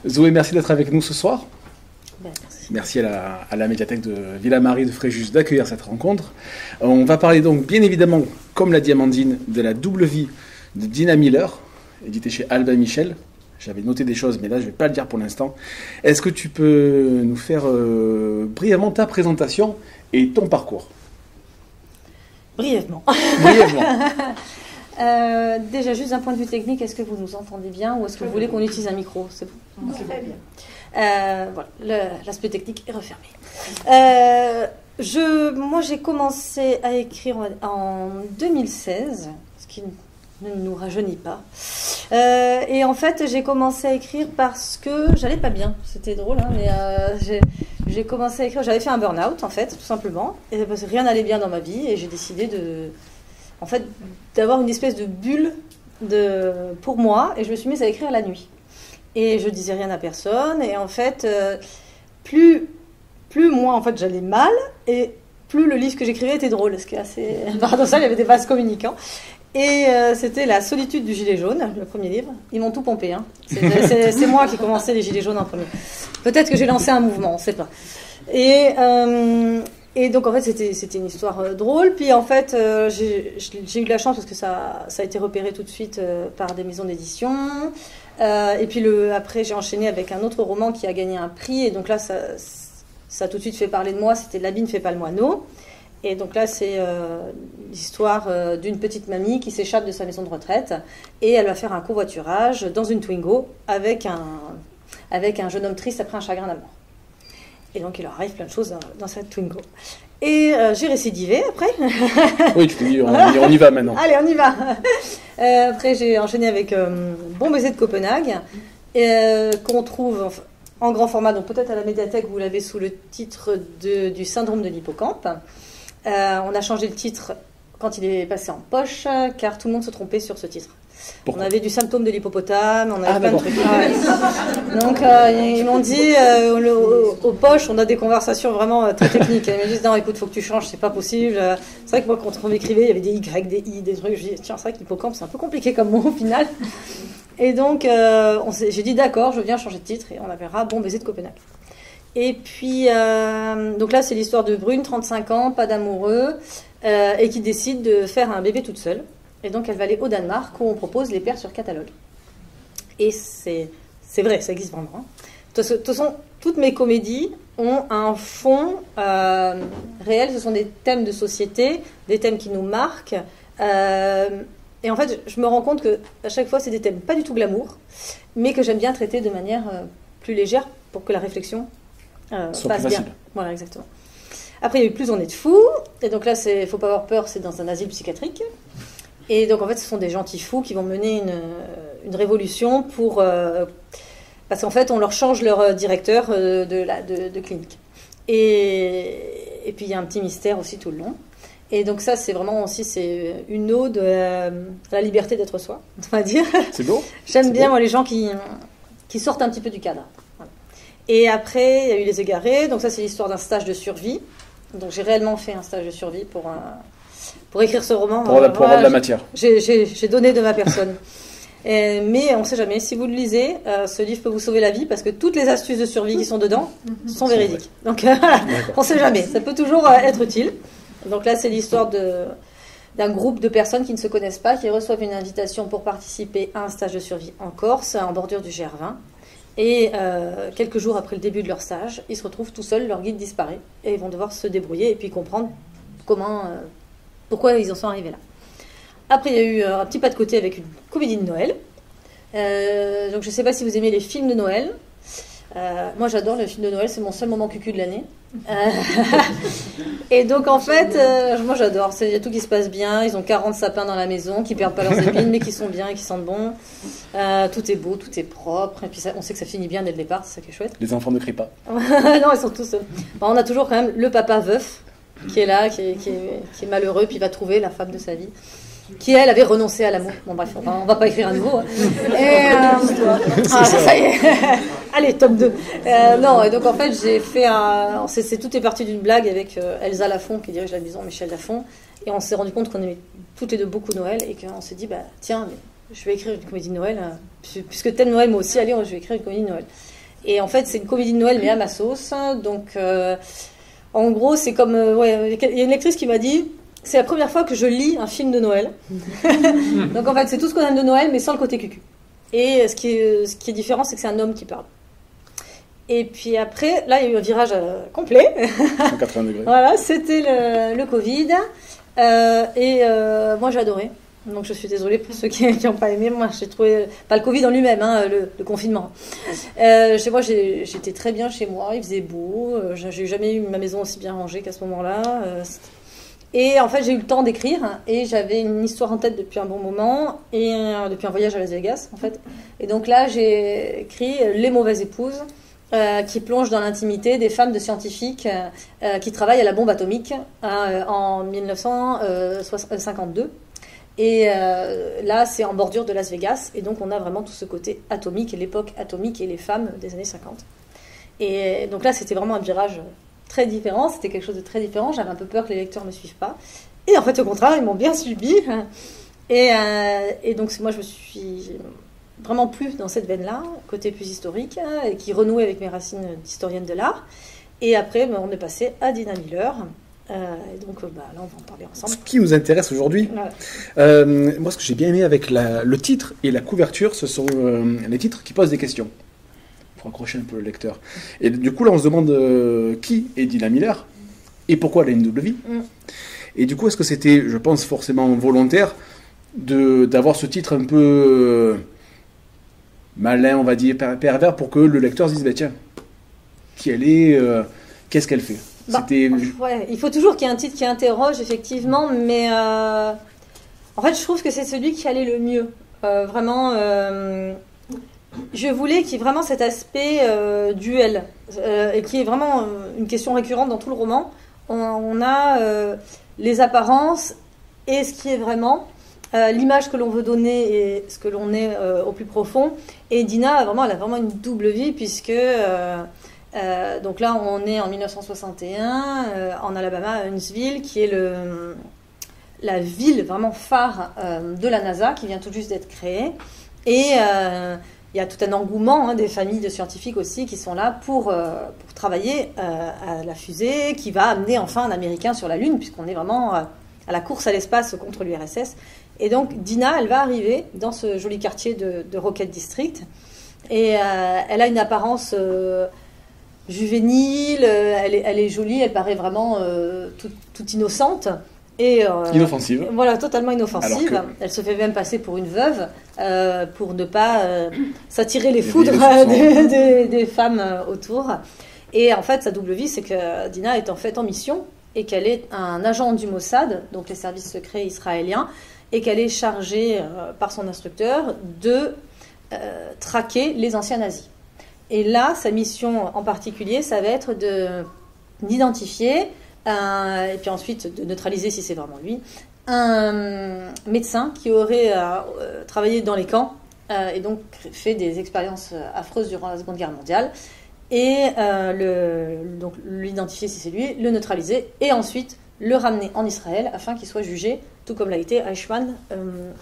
Zoé, merci d'être avec nous ce soir. Merci. Merci à la médiathèque de Villamarie de Fréjus d'accueillir cette rencontre. On va parler donc bien évidemment, comme l'a dit Amandine, de la double vie de Dina Miller, éditée chez Albin Michel. J'avais noté des choses, mais là je ne vais pas le dire pour l'instant. Est-ce que tu peux nous faire brièvement ta présentation et ton parcours? Brièvement. Déjà, juste d'un point de vue technique, est-ce que vous nous entendez bien ou est-ce que vous voulez qu'on utilise un micro? C'est bon. Très bien. Voilà, l'aspect technique est refermé. Moi, j'ai commencé à écrire en 2016, ce qui ne nous rajeunit pas. Et en fait, j'ai commencé à écrire parce que j'allais pas bien. C'était drôle, hein, mais j'ai commencé à écrire. J'avais fait un burn-out, en fait, tout simplement. Et parce que rien n'allait bien dans ma vie et j'ai décidé d'avoir une espèce de bulle pour moi. Et je me suis mise à écrire la nuit. Et je disais rien à personne. Et en fait, plus moi, en fait, j'allais mal, et plus le livre que j'écrivais était drôle. Ce qui est assez paradoxal, il y avait des vases communicants. Et c'était La solitude du gilet jaune, le premier livre. Ils m'ont tout pompé. Hein. C'est moi qui ai commencé les gilets jaunes en premier. Peut-être que j'ai lancé un mouvement, on ne sait pas. Et donc, en fait, c'était une histoire drôle. Puis, en fait, j'ai eu de la chance parce que ça a été repéré tout de suite par des maisons d'édition. Et puis, après, j'ai enchaîné avec un autre roman qui a gagné un prix. Et donc là, ça a tout de suite fait parler de moi. C'était L'habit ne fait pas le moineau. Et donc là, c'est l'histoire d'une petite mamie qui s'échappe de sa maison de retraite. Et elle va faire un covoiturage dans une Twingo avec un jeune homme triste après un chagrin d'amour. Et donc, il leur arrive plein de choses dans cette Twingo. Et j'ai récidivé après. Oui, tu peux dire, on y va maintenant. Allez, on y va. Après, j'ai enchaîné avec Bon baiser de Copenhague, qu'on trouve en grand format. Donc, peut-être à la médiathèque, vous l'avez sous le titre du syndrome de l'hippocampe. On a changé le titre quand il est passé en poche, car tout le monde se trompait sur ce titre. Pourquoi? On avait du symptôme de l'hippopotame, on avait plein de trucs. Donc ils m'ont dit, aux poches, on a des conversations vraiment très techniques. Ils me disent, non, écoute, faut que tu changes, c'est pas possible. C'est vrai que moi, quand on m'écrivait, il y avait des Y, des I, des trucs. Je dis, tiens, c'est vrai que l'hippocampe, c'est un peu compliqué comme mot au final. Et donc, j'ai dit, d'accord, je viens changer de titre et on appellera Bon baiser de Copenhague. Et puis, donc là, c'est l'histoire de Brune, 35 ans, pas d'amoureux, et qui décide de faire un bébé toute seule. Et donc, elle va aller au Danemark où on propose les pères sur catalogue. Et c'est vrai, ça existe vraiment. Hein. De toute façon, toutes mes comédies ont un fond réel. Ce sont des thèmes de société, des thèmes qui nous marquent. Et en fait, je me rends compte qu'à chaque fois, c'est des thèmes pas du tout glamour, mais que j'aime bien traiter de manière plus légère pour que la réflexion passe bien. Voilà, exactement. Après, il y a eu Plus on est de fous. Et donc là, faut pas avoir peur, c'est dans un asile psychiatrique. Et donc, en fait, ce sont des gentils fous qui vont mener une révolution parce qu'en fait, on leur change leur directeur de clinique. Et puis, il y a un petit mystère aussi tout le long. Et donc, ça, c'est vraiment aussi une ode à la liberté d'être soi, on va dire. C'est beau. J'aime bien, moi, les gens qui sortent un petit peu du cadre. Voilà. Et après, il y a eu Les Égarés. Donc, ça, c'est l'histoire d'un stage de survie. Donc, j'ai réellement fait un stage de survie pour écrire ce roman. Pour avoir de la matière. J'ai donné de ma personne. Mais on ne sait jamais. Si vous le lisez, ce livre peut vous sauver la vie parce que toutes les astuces de survie qui sont dedans sont véridiques. Donc, voilà, on ne sait jamais. Ça peut toujours être utile. Donc là, c'est l'histoire d'un groupe de personnes qui ne se connaissent pas, qui reçoivent une invitation pour participer à un stage de survie en Corse, en bordure du GR20. Et quelques jours après le début de leur stage, ils se retrouvent tout seuls, leur guide disparaît. Et ils vont devoir se débrouiller et puis comprendre pourquoi ils en sont arrivés là. Après, il y a eu un petit pas de côté avec une comédie de Noël. Donc, je ne sais pas si vous aimez les films de Noël. Moi, j'adore le film de Noël, c'est mon seul moment cucu de l'année. Et donc, en fait, moi, j'adore. Il y a tout qui se passe bien. Ils ont 40 sapins dans la maison qui ne perdent pas leurs épines, mais qui sont bien et qui sentent bon. Tout est beau, tout est propre. Et puis, on sait que ça finit bien dès le départ, c'est ça qui est chouette. Les enfants ne crient pas. Non, ils sont tous... on a toujours quand même le papa veuf qui est là, qui est malheureux, puis il va trouver la femme de sa vie, qui elle avait renoncé à l'amour. Bon bref, on va pas écrire un nouveau. Hein. Et ça y est. Allez, tome 2. Non, et donc en fait j'ai fait tout est parti d'une blague avec Elsa Lafont qui dirige la maison Michel Lafont, et on s'est rendu compte qu'on aimait toutes les deux beaucoup Noël et qu'on s'est dit tiens, mais je vais écrire une comédie de Noël, puisque thème Noël, moi aussi, allez, je vais écrire une comédie de Noël. Et en fait, c'est une comédie de Noël, mais à ma sauce. Donc, en gros, c'est comme... ouais, il y a une lectrice qui m'a dit, c'est la première fois que je lis un film de Noël. Donc, en fait, c'est tout ce qu'on aime de Noël, mais sans le côté cucu. Et ce qui est différent, c'est que c'est un homme qui parle. Et puis après, là, il y a eu un virage complet. 180 degrés. Voilà, c'était le Covid. Moi, j'ai adoré. Donc, je suis désolée pour ceux qui n'ont pas aimé. Moi, j'ai trouvé... Pas le Covid en lui-même, hein, le confinement. Chez moi, j'étais très bien chez moi. Il faisait beau. J'ai jamais eu ma maison aussi bien rangée qu'à ce moment-là. Et en fait, j'ai eu le temps d'écrire. Et j'avais une histoire en tête depuis un bon moment. Et depuis un voyage à Las Vegas, en fait. Et donc là, j'ai écrit Les mauvaises épouses, qui plonge dans l'intimité des femmes de scientifiques qui travaillent à la bombe atomique en 1952. Et là, c'est en bordure de Las Vegas. Et donc, on a vraiment tout ce côté atomique, l'époque atomique et les femmes des années 50. Et donc là, c'était vraiment un virage très différent. C'était quelque chose de très différent. J'avais un peu peur que les lecteurs ne me suivent pas. Et en fait, au contraire, ils m'ont bien suivi. Et donc, moi, je me suis vraiment plus dans cette veine-là, côté plus historique, et qui renouait avec mes racines d'historienne de l'art. Et après, on est passé à Dina Miller. Et donc là, on va en parler ensemble. Ce qui nous intéresse aujourd'hui, voilà. Moi, ce que j'ai bien aimé avec le titre et la couverture, ce sont les titres qui posent des questions, pour accrocher un peu le lecteur. Et du coup, là, on se demande qui est Dina Miller et pourquoi elle a une double vie. Et du coup, est-ce que c'était, je pense, forcément volontaire d'avoir ce titre un peu malin, on va dire, pervers, pour que le lecteur se dise, bah, tiens, qui elle est, qu'est-ce qu'elle fait? Ouais, il faut toujours qu'il y ait un titre qui interroge, effectivement, mais en fait, je trouve que c'est celui qui allait le mieux. Vraiment, je voulais qu'il y ait vraiment cet aspect duel, et qui est vraiment une question récurrente dans tout le roman. On a les apparences et ce qui est vraiment, l'image que l'on veut donner et ce que l'on est au plus profond. Et Dina, elle a vraiment une double vie, puisque... donc là, on est en 1961 en Alabama, à Huntsville, qui est la ville vraiment phare de la NASA, qui vient tout juste d'être créée. Et il y a tout un engouement des familles de scientifiques aussi qui sont là pour travailler à la fusée qui va amener enfin un Américain sur la Lune, puisqu'on est vraiment à la course à l'espace contre l'URSS. Et donc Dina, elle va arriver dans ce joli quartier de Rocket District. Et elle a une apparence... juvénile, elle est jolie, elle paraît vraiment toute innocente. Et, inoffensive. Voilà, totalement inoffensive. Elle se fait même passer pour une veuve pour ne pas s'attirer les foudres des femmes autour. Et en fait, sa double vie, c'est que Dina est en fait en mission et qu'elle est un agent du Mossad, donc les services secrets israéliens, et qu'elle est chargée par son instructeur de traquer les anciens nazis. Et là, sa mission en particulier, ça va être d'identifier, et puis ensuite de neutraliser, si c'est vraiment lui, un médecin qui aurait travaillé dans les camps et donc fait des expériences affreuses durant la Seconde Guerre mondiale. Et donc l'identifier si c'est lui, le neutraliser, et ensuite le ramener en Israël afin qu'il soit jugé, tout comme l'a été Eichmann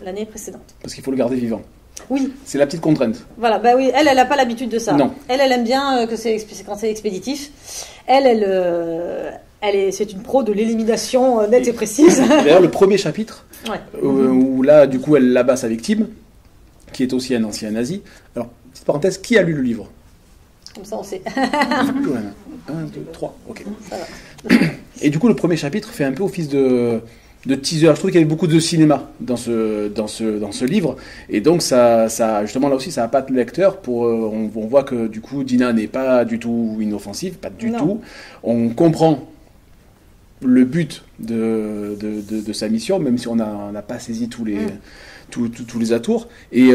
l'année précédente. Parce qu'il faut le garder vivant. Oui. C'est la petite contrainte. Voilà, bah oui, elle n'a pas l'habitude de ça. Non. Elle aime bien que c'est quand c'est expéditif. C'est une pro de l'élimination nette et précise. D'ailleurs, le premier chapitre, ouais. Où là, du coup, elle abat sa victime, qui est aussi un ancien nazi. Alors, petite parenthèse, qui a lu le livre? Comme ça, on sait. 1, 2, 3, ok. Et du coup, le premier chapitre fait un peu office de teaser. Je trouve qu'il y avait beaucoup de cinéma dans ce livre, et donc ça justement là aussi ça appâte le lecteur. On voit que du coup Dina n'est pas du tout inoffensive, pas du tout. On comprend le but de sa mission, même si on n'a pas saisi tous les atours. Et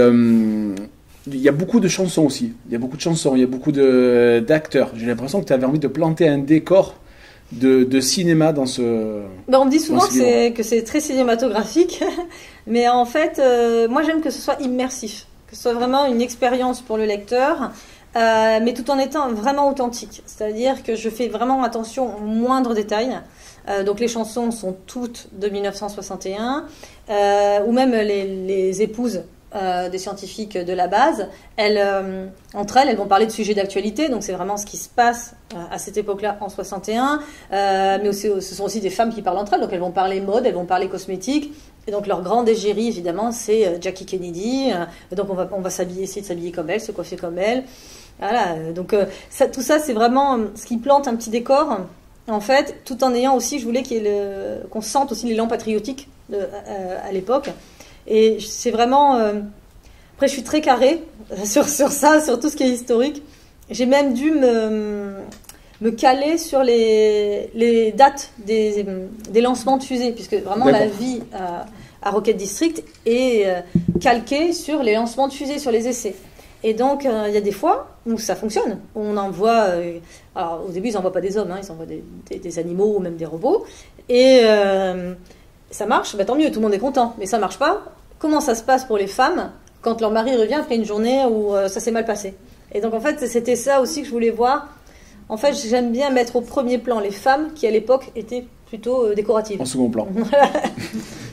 il y a beaucoup de chansons aussi. Il y a beaucoup de chansons, il y a beaucoup d'acteurs. J'ai l'impression que tu avais envie de planter un décor de cinéma dans ce... Ben, on me dit souvent que c'est très cinématographique, mais en fait, moi j'aime que ce soit immersif, que ce soit vraiment une expérience pour le lecteur, mais tout en étant vraiment authentique. C'est-à-dire que je fais vraiment attention aux moindres détails. Donc les chansons sont toutes de 1961, ou même les épouses des scientifiques de la base, entre elles vont parler de sujets d'actualité, donc c'est vraiment ce qui se passe à cette époque-là en 61, mais aussi, ce sont aussi des femmes qui parlent entre elles, donc elles vont parler mode, elles vont parler cosmétique, et donc leur grande égérie évidemment c'est Jackie Kennedy, donc on va essayer de s'habiller comme elle, se coiffer comme elle, voilà, donc tout ça c'est vraiment ce qui plante un petit décor, en fait, tout en ayant aussi, je voulais qu'on sente aussi l'élan patriotique à l'époque. Et c'est vraiment... Après, je suis très carrée sur ça, sur tout ce qui est historique. J'ai même dû me caler sur les dates des lancements de fusées, puisque vraiment la vie à Rocket District est calquée sur les lancements de fusées, sur les essais. Et donc, il y a des fois où ça fonctionne. On envoie... alors, au début, ils n'envoient pas des hommes, hein, ils envoient des animaux ou même des robots. Et ça marche, tant mieux, tout le monde est content. Mais ça ne marche pas. Comment ça se passe pour les femmes quand leur mari revient après une journée où ça s'est mal passé? Et donc, en fait, c'était ça aussi que je voulais voir. En fait, j'aime bien mettre au premier plan les femmes qui, à l'époque, étaient plutôt décoratives. En second plan.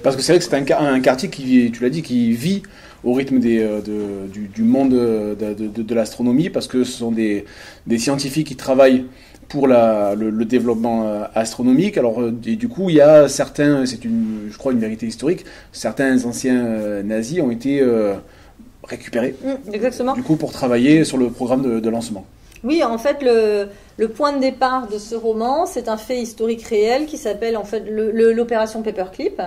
Parce que c'est vrai que c'est un quartier qui, tu l'as dit, qui vit au rythme du monde de l'astronomie, parce que ce sont des scientifiques qui travaillent pour le développement astronomique. Alors, du coup, il y a certains, je crois une vérité historique, certains anciens nazis ont été récupérés. Exactement. Du coup, pour travailler sur le programme de lancement. Oui, en fait, le point de départ de ce roman, c'est un fait historique réel qui s'appelle en fait l'opération Paperclip.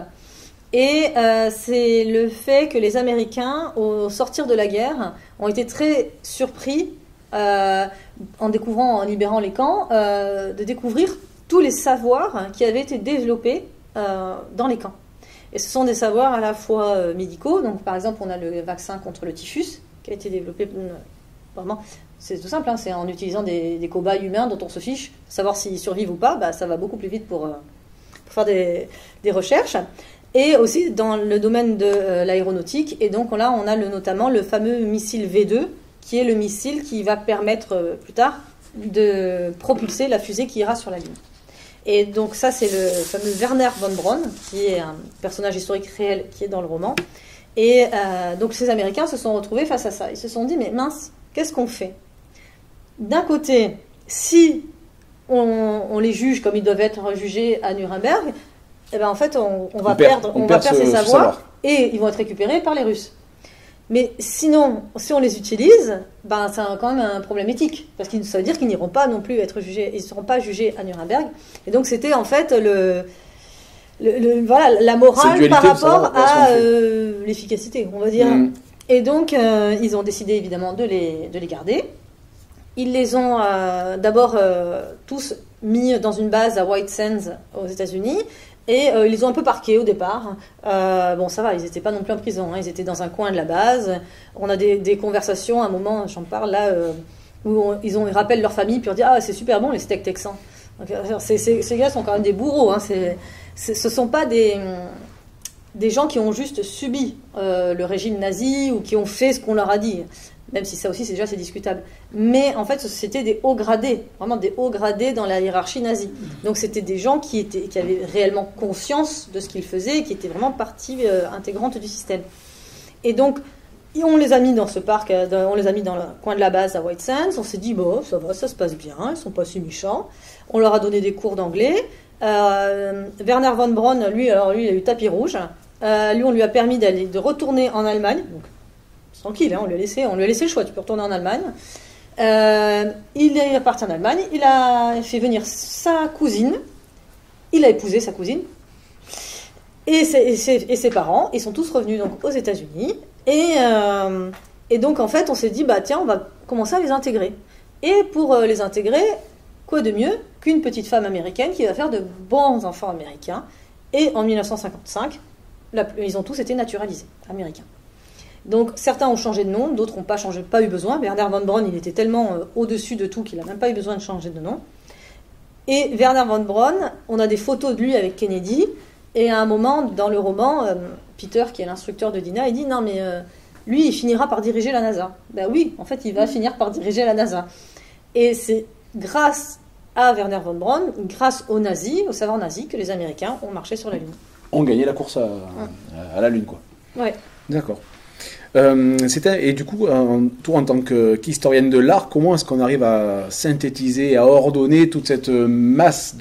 Et c'est le fait que les Américains, au sortir de la guerre, ont été très surpris, en libérant les camps, de découvrir tous les savoirs qui avaient été développés dans les camps. Et ce sont des savoirs à la fois médicaux, donc par exemple on a le vaccin contre le typhus qui a été développé vraiment, c'est tout simple, hein, c'est en utilisant des cobayes humains dont on se fiche, savoir s'ils survivent ou pas, ça va beaucoup plus vite pour faire des recherches. Et aussi dans le domaine de l'aéronautique, et donc là on a notamment le fameux missile V2, qui est le missile qui va permettre plus tard de propulser la fusée qui ira sur la Lune. Et donc ça c'est le fameux Wernher von Braun, qui est un personnage historique réel qui est dans le roman. Et donc ces Américains se sont retrouvés face à ça. Ils se sont dit, mais mince, qu'est-ce qu'on fait? D'un côté, si on les juge comme ils doivent être jugés à Nuremberg, eh ben en fait on va perdre ces savoirs et ils vont être récupérés par les Russes. Mais sinon, si on les utilise, c'est quand même un problème éthique, parce que ça veut dire qu'ils n'iront pas non plus être jugés, ils ne seront pas jugés à Nuremberg. Et donc c'était en fait la morale par rapport à l'efficacité, on va dire. Et donc ils ont décidé évidemment de les garder. Ils les ont d'abord tous mis dans une base à White Sands aux États-Unis. Et ils les ont un peu parqués au départ. Bon, ça va, ils n'étaient pas non plus en prison, hein, ils étaient dans un coin de la base. On a des conversations, à un moment, j'en parle là, où ils rappellent leur famille, puis on dit « Ah, c'est super bon les steaks texans ». Ces gars sont quand même des bourreaux, hein, ce ne sont pas des gens qui ont juste subi le régime nazi ou qui ont fait ce qu'on leur a dit. Même si ça aussi, c'est discutable. Mais en fait, c'était des hauts gradés, vraiment des hauts gradés dans la hiérarchie nazie. Donc c'était des gens qui avaient réellement conscience de ce qu'ils faisaient et qui étaient vraiment partie intégrante du système. Et donc, on les a mis dans ce parc, on les a mis dans le coin de la base à White Sands. On s'est dit, bon, ça va, ça se passe bien, ils sont pas si méchants. On leur a donné des cours d'anglais. Wernher von Braun, lui, il a eu tapis rouge. Lui, on lui a permis de retourner en Allemagne. Donc, tranquille, hein, on lui a laissé le choix, tu peux retourner en Allemagne. Il est parti en Allemagne, il a fait venir sa cousine, il a épousé sa cousine, et ses parents, ils sont tous revenus donc, aux États-Unis, et donc en fait on s'est dit, tiens, on va commencer à les intégrer. Et pour les intégrer, quoi de mieux qu'une petite femme américaine qui va faire de bons enfants américains, et en 1955, ils ont tous été naturalisés, américains. Donc certains ont changé de nom, d'autres n'ont pas eu besoin. Wernher von Braun, il était tellement au-dessus de tout qu'il n'a même pas eu besoin de changer de nom. Et Wernher von Braun, on a des photos de lui avec Kennedy, et à un moment dans le roman, Peter, qui est l'instructeur de Dina, il dit non mais lui il finira par diriger la NASA. Ben oui, en fait il va finir par diriger la NASA. Et c'est grâce à Wernher von Braun, grâce aux nazis, au savoir nazi, que les Américains ont marché sur la Lune. On gagnait la course à la Lune, quoi. Ouais. D'accord. Et du coup, toi, en tant qu'historienne de l'art, comment est-ce qu'on arrive à synthétiser, à ordonner toute cette masse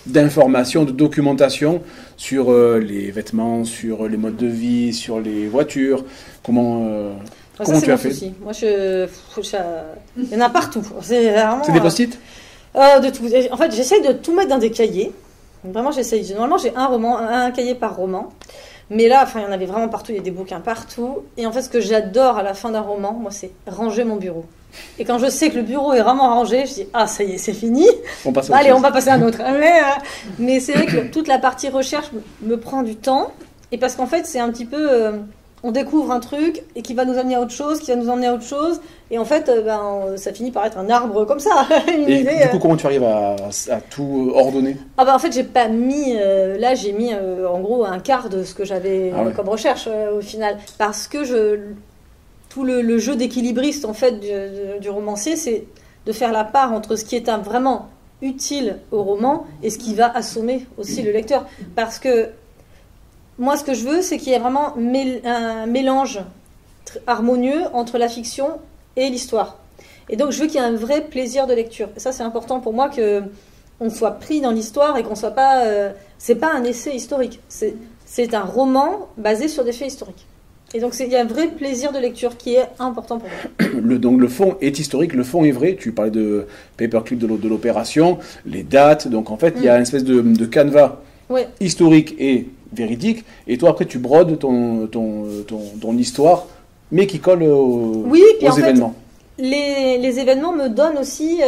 d'informations, de documentation sur les vêtements, sur les modes de vie, sur les voitures? Comment tu as fait? Souci. Moi, il y en a partout. C'est des post-it? De tout. En fait, j'essaye de tout mettre dans des cahiers. Vraiment, j'essaye. Normalement, j'ai un cahier par roman. Mais là, il y en avait vraiment partout, il y a des bouquins partout. Et en fait, ce que j'adore à la fin d'un roman, moi, c'est ranger mon bureau. Et quand je sais que le bureau est vraiment rangé, je dis « Ah, ça y est, c'est fini. On va passer à un autre. » Mais c'est vrai que toute la partie recherche me prend du temps. Et parce qu'en fait, c'est un petit peu... on découvre un truc et qui va nous amener à autre chose, qui va nous emmener à autre chose. Et en fait, ça finit par être un arbre comme ça. Du coup, comment tu arrives à tout ordonner? En fait, j'ai pas mis... là, j'ai mis en gros un quart de ce que j'avais comme recherche au final. Parce que tout le jeu d'équilibriste en fait du romancier, c'est de faire la part entre ce qui est vraiment utile au roman et ce qui va assommer aussi le lecteur. Parce que moi, ce que je veux, c'est qu'il y ait vraiment un mélange harmonieux entre la fiction et l'histoire. Et donc, je veux qu'il y ait un vrai plaisir de lecture. Et ça, c'est important pour moi qu'on soit pris dans l'histoire et qu'on soit pas... c'est pas un essai historique. C'est un roman basé sur des faits historiques. Et donc, il y a un vrai plaisir de lecture qui est important pour moi. Donc, le fond est historique, le fond est vrai. Tu parlais de paperclip de l'opération, les dates. Donc, en fait, il y a une espèce de canevas historique et véridique, et toi après tu brodes ton histoire, mais qui colle aux événements. Les événements me donnent aussi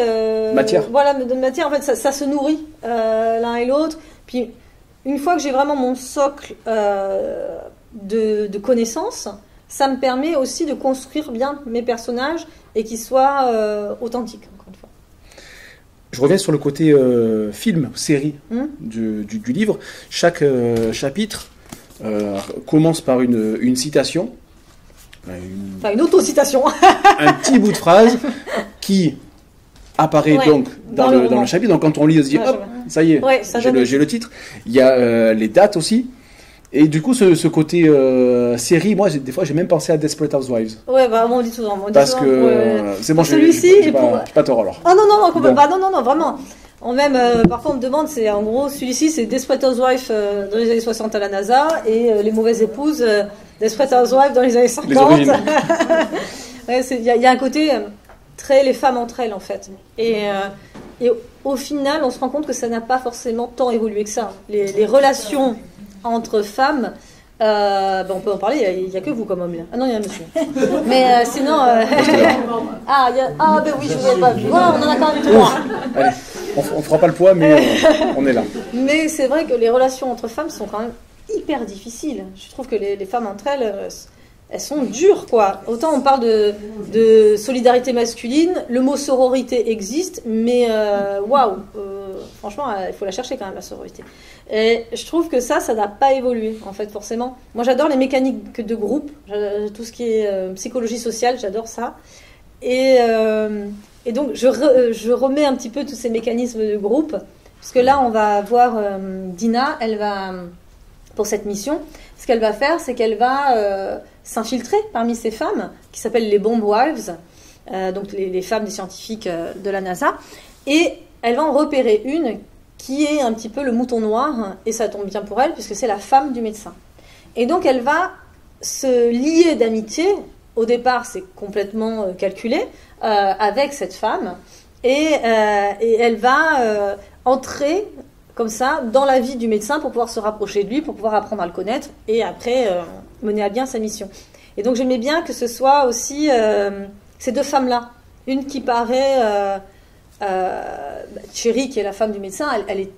matière. Voilà, me donnent matière. En fait, ça se nourrit l'un et l'autre. Puis une fois que j'ai vraiment mon socle de connaissances, ça me permet aussi de construire bien mes personnages et qu'ils soient authentiques. Encore une fois. Je reviens sur le côté film, série du livre. Chaque chapitre commence par une citation. Une auto-citation. Un petit bout de phrase qui apparaît donc dans le chapitre. Donc quand on lit, on se dit, hop, ça y est, j'ai le titre. Il y a les dates aussi. Et du coup, ce côté série, moi, des fois, j'ai même pensé à Desperate Housewives. Ouais, on dit souvent. Parce que c'est bon, celui-ci, j'ai pas tort alors. Ah non, vraiment. Parfois, on me demande, c'est en gros, celui-ci, c'est Desperate Housewives dans les années 60 à la NASA et Les Mauvaises Épouses, Desperate Housewives dans les années 50. Il y a un côté très les femmes entre elles, en fait. Et au final, on se rend compte que ça n'a pas forcément tant évolué que ça. Les relations entre femmes, on peut en parler, il n'y a que vous comme homme là. Ah non, il y a un monsieur. Mais sinon... oui, je ne vous avais pas vu. Ouais, on en a quand même trois. Allez, on ne fera pas le poids, mais on est là. Mais c'est vrai que les relations entre femmes sont quand même hyper difficiles. Je trouve que les femmes entre elles, elles sont dures, quoi. Autant on parle de solidarité masculine, le mot sororité existe, mais franchement, il faut la chercher quand même, la sororité. Et je trouve que ça n'a pas évolué, en fait, forcément. Moi, j'adore les mécaniques de groupe, tout ce qui est psychologie sociale, j'adore ça. Et donc, je remets un petit peu tous ces mécanismes de groupe, parce que là, on va voir Dina, elle va, pour cette mission, ce qu'elle va faire, c'est qu'elle va s'infiltrer parmi ces femmes, qui s'appellent les Bomb Wives, donc les femmes des scientifiques de la NASA, et elle va en repérer une qui est un petit peu le mouton noir, et ça tombe bien pour elle, puisque c'est la femme du médecin. Et donc, elle va se lier d'amitié, au départ, c'est complètement calculé, avec cette femme, et elle va entrer, comme ça, dans la vie du médecin pour pouvoir se rapprocher de lui, pour pouvoir apprendre à le connaître, et après, mener à bien sa mission. Et donc, j'aimais bien que ce soit aussi ces deux femmes-là. Une qui paraît... Cherry, qui est la femme du médecin,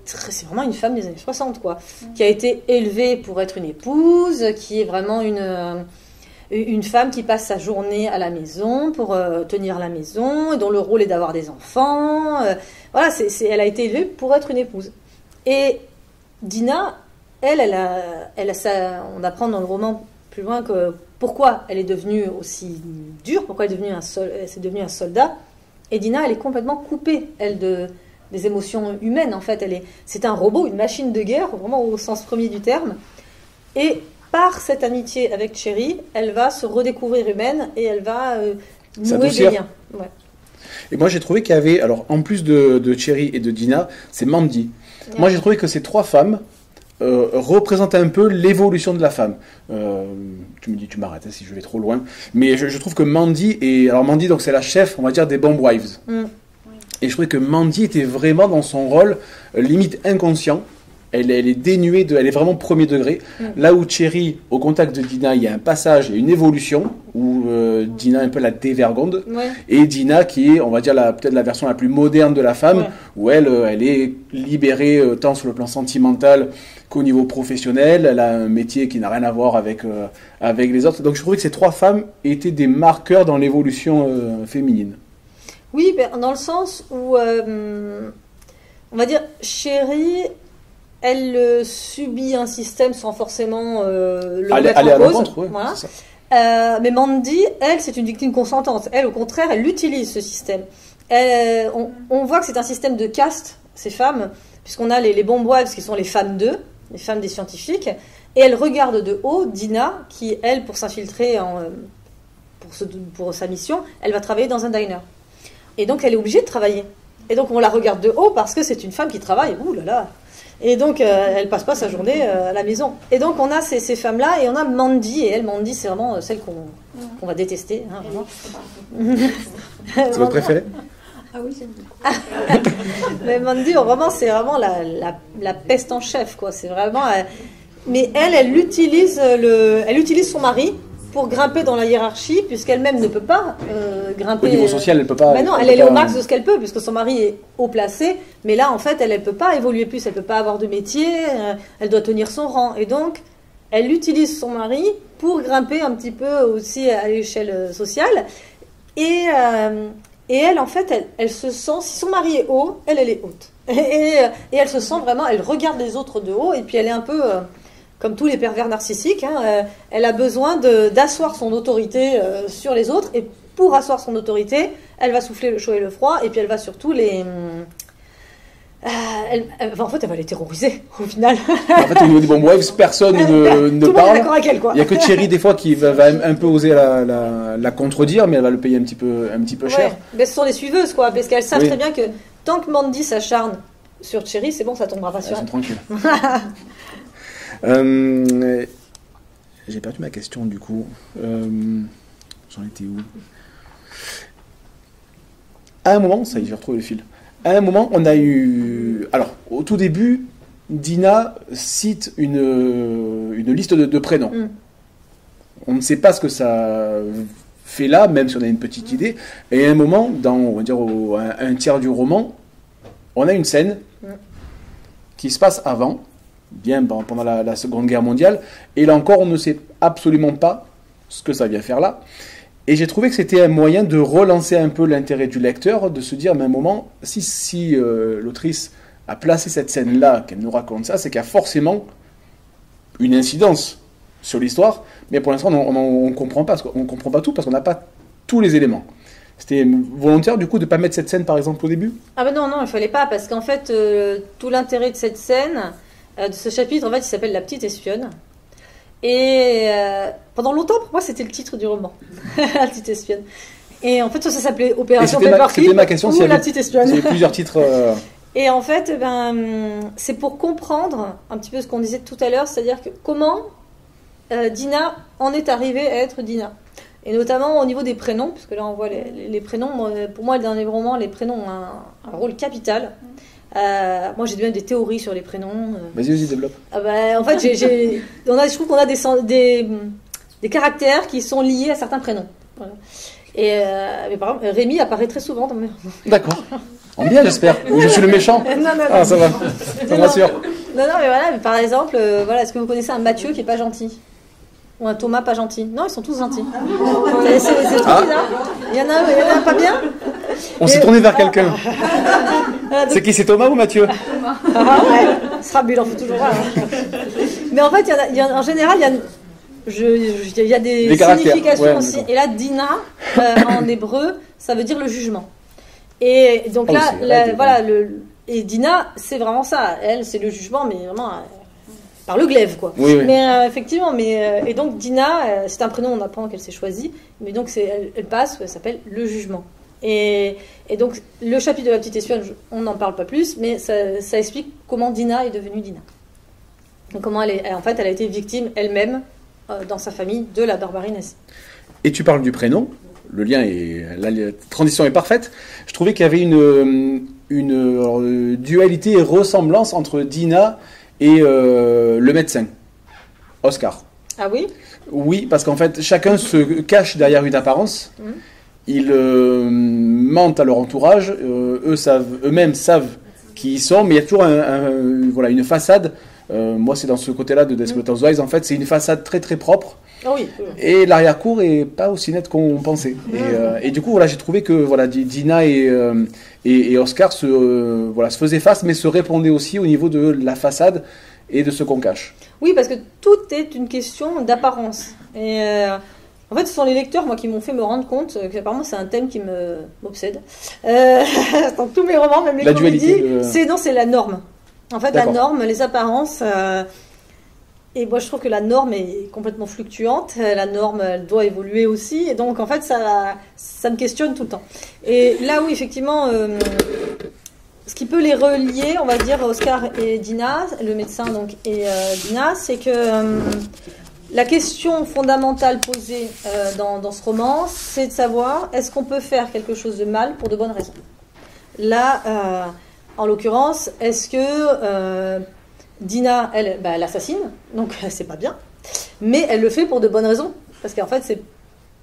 c'est vraiment une femme des années 60, quoi, qui a été élevée pour être une épouse, qui est vraiment une femme qui passe sa journée à la maison pour tenir la maison, dont le rôle est d'avoir des enfants. Elle a été élevée pour être une épouse. Et Dina, on apprend dans le roman plus loin que pourquoi elle est devenue aussi dure, pourquoi elle est devenue un soldat. Et Dina, elle est complètement coupée, elle, des émotions humaines, en fait. C'est un robot, une machine de guerre, vraiment au sens premier du terme. Et par cette amitié avec Cherry, elle va se redécouvrir humaine et elle va nouer des liens. Ouais. Et moi j'ai trouvé qu'il y avait, alors en plus de Cherry et de Dina, c'est Mandy. Ouais. Moi j'ai trouvé que ces 3 femmes représentent un peu l'évolution de la femme. Tu me dis, tu m'arrêtes si je vais trop loin. Mais je trouve que Mandy, alors Mandy donc c'est la chef, on va dire, des Bomb Wives. Et je trouvais que Mandy était vraiment dans son rôle limite inconscient. Elle est dénuée elle est vraiment premier degré. Là où Cherry, au contact de Dina, il y a un passage et une évolution où Dina un peu la dévergonde. Ouais. Et Dina qui est, on va dire, peut-être la version la plus moderne de la femme, où elle est libérée tant sur le plan sentimental qu'au niveau professionnel. Elle a un métier qui n'a rien à voir avec les autres. Donc je trouvais que ces 3 femmes étaient des marqueurs dans l'évolution féminine. Oui, dans le sens où, on va dire, Cherry... elle subit un système sans forcément le remettre en cause. Ouais, voilà. Mais Mandy, elle, c'est une victime consentante. Elle, au contraire, elle utilise ce système. On voit que c'est un système de caste, ces femmes, puisqu'on a les Bomb Wives qui sont les femmes d'eux, les femmes des scientifiques, et elle regarde de haut Dina, qui, elle, pour s'infiltrer pour sa mission, elle va travailler dans un diner. Et donc, elle est obligée de travailler. Et donc, on la regarde de haut parce que c'est une femme qui travaille. Ouh là là. Et donc, elle passe pas sa journée à la maison. Et donc, on a ces femmes-là, et on a Mandy. Et elle, Mandy, c'est vraiment celle qu'on va détester. Hein, vraiment. C'est votre préférée? Ah oui, c'est beaucoup. Mais Mandy, vraiment, c'est vraiment la peste en chef, quoi. C'est vraiment... mais elle utilise son mari pour grimper dans la hiérarchie, puisqu'elle-même ne peut pas grimper. Au niveau social, elle ne peut pas. Ben non, elle est au max de ce qu'elle peut, puisque son mari est haut placé. Mais là, en fait, elle ne peut pas évoluer plus. Elle ne peut pas avoir de métier. Elle doit tenir son rang. Et donc, elle utilise son mari pour grimper un petit peu aussi à l'échelle sociale. Et elle, en fait, elle se sent... Si son mari est haut, elle est haute. Et elle se sent vraiment... Elle regarde les autres de haut. Et puis, elle est un peu... comme tous les pervers narcissiques, hein, elle a besoin d'asseoir son autorité sur les autres, et pour asseoir son autorité, elle va souffler le chaud et le froid, et puis elle va surtout les... en fait, elle va les terroriser, au final. En fait, au niveau des Bomb Wives, personne ne tout parle. Le monde est d'accord avec elle, quoi. Il n'y a que Cherry, des fois, qui va un peu oser la contredire, mais elle va le payer un petit peu cher. Mais ce sont les suiveuses, quoi, parce qu'elles savent très bien que tant que Mandy s'acharne sur Cherry, c'est bon, ça tombera pas sur elle. Elles sont tranquilles. J'ai perdu ma question du coup. J'en étais où? À un moment, ça y est, j'ai retrouvé le fil. À un moment, on a eu... Alors, au tout début, Dina cite une liste de prénoms. On ne sait pas ce que ça fait là, même si on a une petite idée. Et à un moment, dans, on va dire, un tiers du roman, on a une scène qui se passe avant, bien pendant la Seconde Guerre mondiale, et là encore on ne sait absolument pas ce que ça vient faire là, et j'ai trouvé que c'était un moyen de relancer un peu l'intérêt du lecteur, de se dire, mais à un moment, si l'autrice a placé cette scène là, qu'elle nous raconte ça, c'est qu'il y a forcément une incidence sur l'histoire, mais pour l'instant on ne comprend pas, on comprend pas tout parce qu'on n'a pas tous les éléments. C'était volontaire du coup de ne pas mettre cette scène par exemple au début? Ah ben non, il ne fallait pas, parce qu'en fait tout l'intérêt de cette scène, de ce chapitre, en fait, il s'appelle La Petite Espionne. Et pendant longtemps, pour moi, c'était le titre du roman. La Petite Espionne. Et en fait, ça s'appelait Opération Paperclip. C'était ma question, ou La Petite Espionne. Il y a plusieurs titres. Et en fait, c'est pour comprendre un petit peu ce qu'on disait tout à l'heure, c'est-à-dire que comment Dina en est arrivée à être Dina. Et notamment au niveau des prénoms, parce que là, on voit les prénoms. Pour moi, dans les romans, les prénoms ont un rôle capital. Moi j'ai même des théories sur les prénoms. Vas-y, développe. En fait, je trouve qu'on a des caractères qui sont liés à certains prénoms. Voilà. Et mais par exemple, Rémi apparaît très souvent dans mes... D'accord. En bien, j'espère. Ou je suis le méchant. Non. Ah, ça va. Ça me rassure. Non, mais voilà. Mais par exemple, est-ce que vous connaissez un Mathieu qui est pas gentil? Ou un Thomas pas gentil? Non, ils sont tous gentils. C'est tout bizarre. Il y en a pas bien. On s'est tourné vers quelqu'un. C'est qui? C'est Thomas ou Mathieu? Thomas. Ah ouais, Srabul en fait toujours un. Mais en fait, en général, il y a des significations aussi. Et là, Dina, en hébreu, ça veut dire le jugement. Et donc là, voilà, et Dina, c'est vraiment ça. Elle, c'est le jugement, mais vraiment par le glaive, quoi. Oui, oui. Mais effectivement, et donc Dina, c'est un prénom, on apprend qu'elle s'est choisie, mais donc elle passe, elle s'appelle le jugement. Et donc le chapitre de la petite espionne, on n'en parle pas plus, mais ça explique comment Dina est devenue Dina. Donc comment en fait, elle a été victime elle-même dans sa famille de la barbarie nazie. Et tu parles du prénom, la transition est parfaite. Je trouvais qu'il y avait une dualité et ressemblance entre Dina et le médecin, Oscar. Ah oui? Oui, parce qu'en fait, chacun se cache derrière une apparence. Ils mentent à leur entourage, eux-mêmes savent qui ils sont, mais il y a toujours une façade. Moi, c'est dans ce côté-là de Desperate Housewives. En fait, c'est une façade très très propre. Oh oui. Et l'arrière-cour est pas aussi net qu'on pensait. Et du coup, voilà, j'ai trouvé que Dina et Oscar se faisaient face, mais se répondaient aussi au niveau de la façade et de ce qu'on cache. Oui, parce que tout est une question d'apparence. Et en fait, ce sont les lecteurs, moi, qui m'ont fait me rendre compte qu'apparemment, c'est un thème qui m'obsède. Dans tous mes romans, même les comédies, c'est la norme. En fait, la norme, les apparences... Et moi, je trouve que la norme est complètement fluctuante. La norme, elle doit évoluer aussi. Et donc, en fait, ça me questionne tout le temps. Et là où, effectivement, ce qui peut les relier, on va dire, Oscar et Dina, le médecin donc, et Dina, c'est que la question fondamentale posée dans ce roman, c'est de savoir, est-ce qu'on peut faire quelque chose de mal pour de bonnes raisons? Là, en l'occurrence, est-ce que... Dina, elle assassine, donc c'est pas bien, mais elle le fait pour de bonnes raisons, parce qu'en fait c'est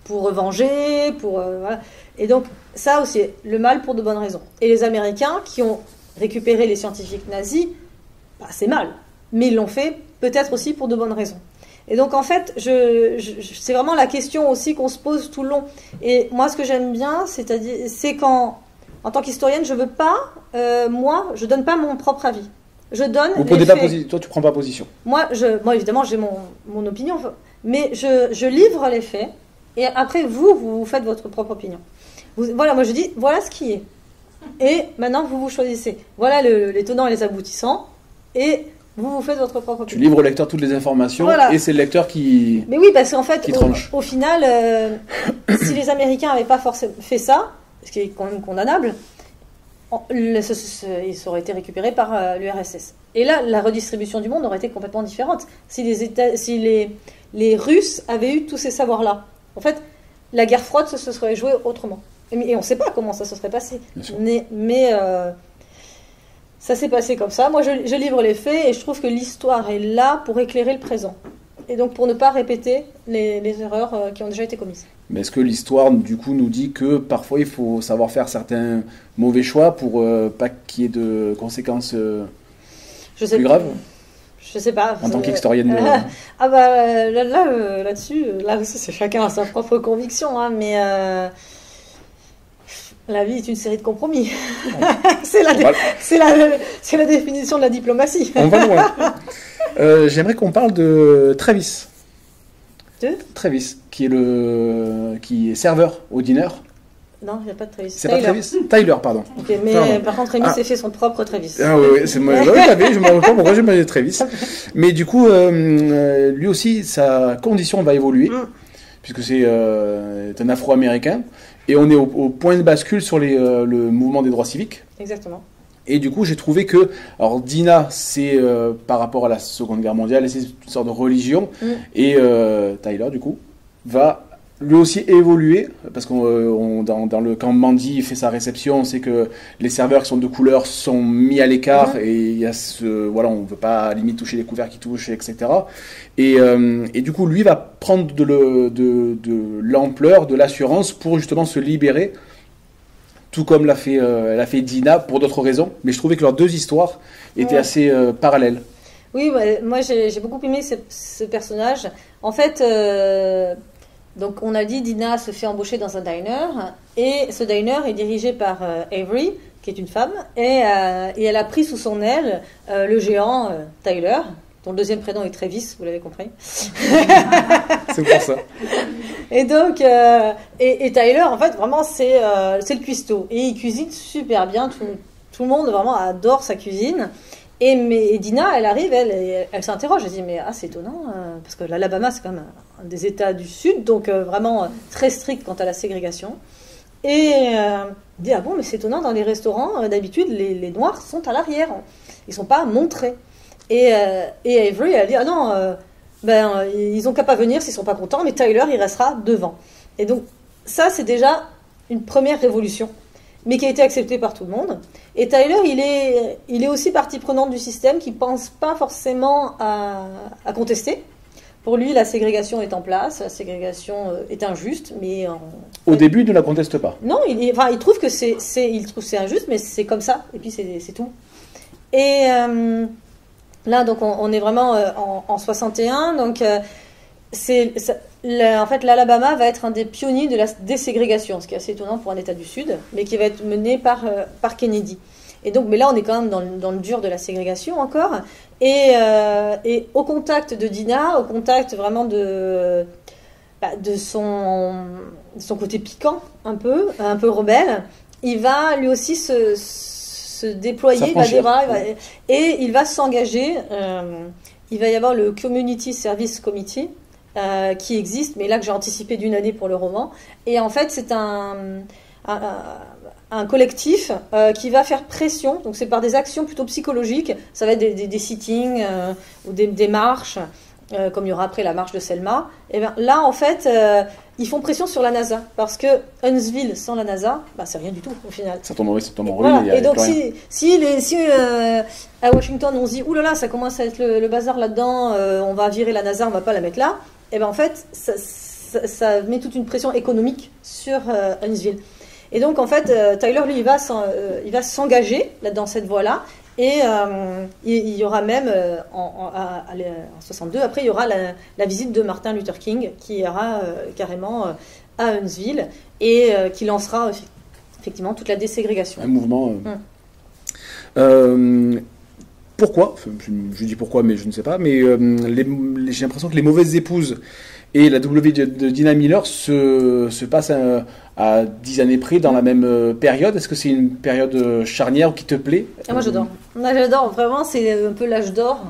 pour revenger, voilà. Et donc ça aussi, le mal pour de bonnes raisons. Et les Américains qui ont récupéré les scientifiques nazis, c'est mal, mais ils l'ont fait peut-être aussi pour de bonnes raisons. Et donc en fait, c'est vraiment la question aussi qu'on se pose tout le long. Et moi ce que j'aime bien, c'est quand, en tant qu'historienne, je veux pas, je donne pas mon propre avis. Je donne les faits. Toi, tu prends pas position. Moi, évidemment, j'ai mon opinion, mais je livre les faits, et après, vous faites votre propre opinion. Voilà, moi je dis, voilà ce qui est. Et maintenant, vous choisissez. Voilà les tenants et les aboutissants, et vous faites votre propre opinion. Tu livres au lecteur toutes les informations, et c'est le lecteur qui Mais oui, parce qu'en fait, au final, si les Américains n'avaient pas forcément fait ça, ce qui est quand même condamnable, ils auraient été récupérés par l'URSS. Et là, la redistribution du monde aurait été complètement différente. Si les Russes avaient eu tous ces savoirs-là. En fait, la guerre froide se serait jouée autrement. Et on ne sait pas comment ça se serait passé. Mais ça s'est passé comme ça. Moi, je livre les faits et je trouve que l'histoire est là pour éclairer le présent. Et donc pour ne pas répéter les erreurs qui ont déjà été commises. Mais est-ce que l'histoire, du coup, nous dit que parfois il faut savoir faire certains mauvais choix pour pas qu'il y ait de conséquences plus graves? Je sais pas. En tant qu'historienne. Là-dessus, c'est chacun a sa propre conviction, hein, mais la vie est une série de compromis. C'est la définition de la diplomatie. On va loin. J'aimerais qu'on parle de Travis. Travis, qui est serveur au dîner. Non, il n'y a pas de Travis. C'est pas Travis? Tyler, pardon. Okay, mais par contre, Rémi s'est fait son propre Travis. Ah oui, c'est moi. Je me rappelle pas pourquoi j'ai mis Travis. Mais du coup, lui aussi, sa condition va évoluer, puisque c'est un Afro-Américain, et on est au point de bascule sur le mouvement des droits civiques. Exactement. Et du coup, j'ai trouvé que, alors Dina, c'est par rapport à la Seconde Guerre mondiale, c'est une sorte de religion, et Tyler, du coup, va lui aussi évoluer, parce que dans le camp Mandy, il fait sa réception, on sait que les serveurs qui sont de couleur sont mis à l'écart, et il y a on ne veut pas à la limite toucher les couverts qui touchent, etc. Et du coup, lui va prendre de l'ampleur, de l'assurance pour justement se libérer, tout comme elle a fait Dina pour d'autres raisons, mais je trouvais que leurs deux histoires étaient assez parallèles. Oui, moi j'ai beaucoup aimé ce personnage. En fait, donc on a dit Dina se fait embaucher dans un diner, et ce diner est dirigé par Avery, qui est une femme, et elle a pris sous son aile le géant Tyler, dont le deuxième prénom est Travis, vous l'avez compris. C'est pour ça. Et donc, et Tyler, en fait, vraiment, c'est le cuistot. Et il cuisine super bien. Tout le monde, vraiment, adore sa cuisine. Et Dina, elle arrive, elle s'interroge, elle dit mais c'est étonnant, parce que l'Alabama c'est quand même un des États du Sud, donc vraiment très strict quant à la ségrégation. Et elle dit ah bon mais c'est étonnant, dans les restaurants d'habitude les Noirs sont à l'arrière, ils sont pas montrés. Et Avery elle dit ah non, ils ont qu'à pas venir s'ils sont pas contents, mais Tyler il restera devant. Et donc ça c'est déjà une première révolution, mais qui a été acceptée par tout le monde. Et Tyler, il est aussi partie prenante du système, qui ne pense pas forcément à contester. Pour lui, la ségrégation est en place, la ségrégation est injuste, mais... Au début, il ne la conteste pas. Non, il trouve que c'est injuste, mais c'est comme ça, et puis c'est tout. Et là, donc, on est vraiment en 61, donc... En fait, l'Alabama va être un des pionniers de la déségrégation, ce qui est assez étonnant pour un État du Sud, mais qui va être mené par Kennedy. Et donc, mais là, on est quand même dans le dur de la ségrégation encore. Et au contact de Dina, au contact vraiment de son côté piquant, un peu rebelle, il va lui aussi se déployer, et il va s'engager. Il va y avoir le Community Service Committee, qui existe, mais là que j'ai anticipé d'une année pour le roman. Et en fait, c'est un collectif qui va faire pression, donc c'est par des actions plutôt psychologiques, ça va être des sittings ou des marches, comme il y aura après la marche de Selma. Et bien là, en fait, ils font pression sur la NASA, parce que Huntsville sans la NASA, c'est rien du tout au final. Ça tombe en voilà. Et donc si à Washington on se dit oulala, ça commence à être le bazar là-dedans, on va virer la NASA, on va pas la mettre là, et bien en fait ça met toute une pression économique sur Huntsville. Et donc en fait Tyler lui il va s'engager là dans cette voie-là, et il y aura même en 62, après il y aura la visite de Martin Luther King qui ira carrément à Huntsville, et qui lancera effectivement toute la déségrégation. Un mouvement. Pourquoi, je dis pourquoi, mais je ne sais pas, mais j'ai l'impression que les mauvaises épouses et la W de Dina Miller se passent à 10 années près dans la même période. Est-ce que c'est une période charnière qui te plaît? Moi j'adore. J'adore, vraiment, c'est un peu l'âge d'or.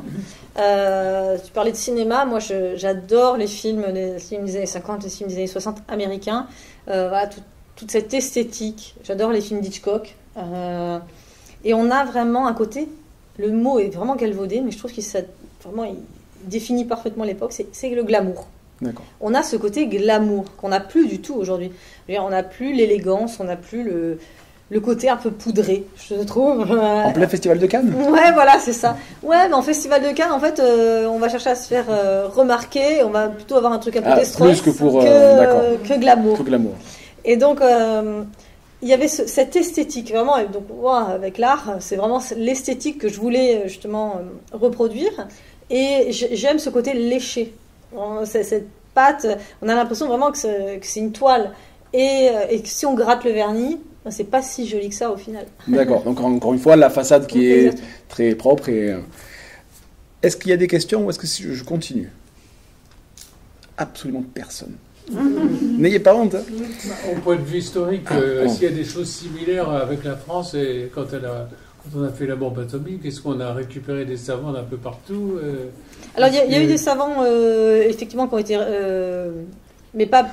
Tu parlais de cinéma, moi j'adore les films des années 50, les films des années 60 américains. Voilà, toute cette esthétique. J'adore les films d'Hitchcock. Et on a vraiment un côté, le mot est vraiment galvaudé, mais je trouve qu'il définit parfaitement l'époque, c'est le glamour. D'accord. On a ce côté glamour qu'on n'a plus du tout aujourd'hui. On n'a plus l'élégance, on n'a plus le côté un peu poudré, je trouve. En plein festival de Cannes. Ouais, voilà, c'est ça. Ouais, mais en festival de Cannes, en fait, on va chercher à se faire remarquer, on va plutôt avoir un truc un peu destroy que glamour. Que glamour. Et donc, il y avait cette esthétique, vraiment, et donc, avec l'art, c'est vraiment l'esthétique que je voulais justement reproduire. Et j'aime ce côté léché. Cette pâte, on a l'impression vraiment que c'est une toile. Et que si on gratte le vernis, c'est pas si joli que ça au final. D'accord, donc encore une fois, la façade qui est très propre. Est-ce qu'il y a des questions ou est-ce que je continue? Absolument personne. N'ayez pas honte. Hein. Au point de vue historique, s'il y a des choses similaires avec la France, et quand on a fait la bombe atomique, est-ce qu'on a récupéré des savants d'un peu partout Alors il y a eu des savants effectivement qui ont été... mais pas...